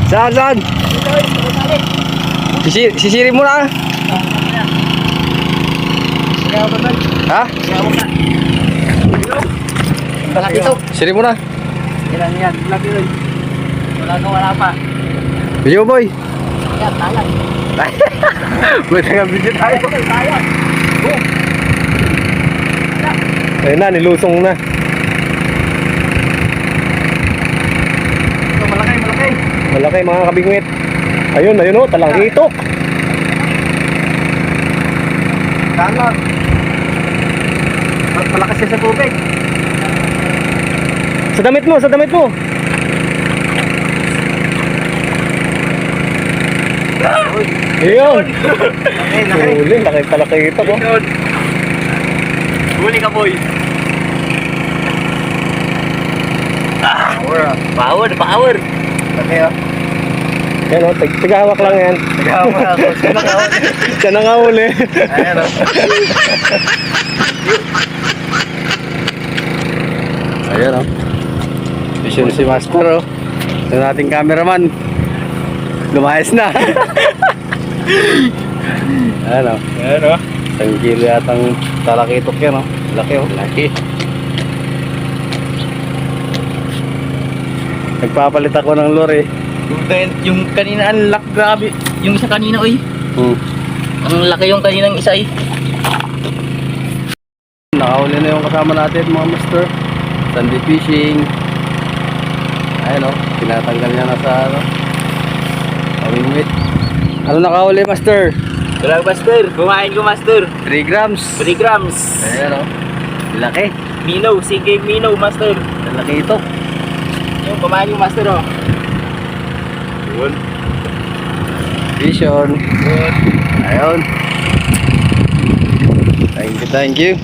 Saan, saan? Sisiri mo na. Ha? Malaki ito. Sisiri mo na. Ilan yan? Malaki yun. Wala pa. Video boy. Yan, talag. Buti nga video tayo. Tayo. Ayun na, nilusong na. Ito, malaki. Malaki mga kabingwit. Ayun, ayun o, talang hitok. Talag. Malakas siya sa tubig. Sa damit mo, sa damit mo. Ayun. Huli, laki hitok o. Huli ka, boy. Power. Laki, oh. Yan o, tigahawak lang yan. Nagahawak ako. Sino ka, oh? Siya na nga huli. Ayan, oh. Ayan o. Vision si Master o. Ito nating cameraman. Lumayas na. Ayan o. Ayan, oh. Isang kilo yatang talakitok yan o. Laki o. Laki. Nagpapalit ako ng lure. Yung kanina ang laki, grabe. Yung isa kanina, oy. Ang laki yung kaninang isa, eh. Nakahuli na yung kasama natin mga master. Sunday fishing. Ayan o. Tinatanggal niya na sa ano. Pamingwit. Ano nakahuli master? Walang master. Kumain ko, master. 3 grams. 3 grams. Ayan o. Laki. Minaw. Sige, minaw, master. Laki ito. Yung kumain yung master, oh. Yun. Vision. Yun. Ayun. Thank you.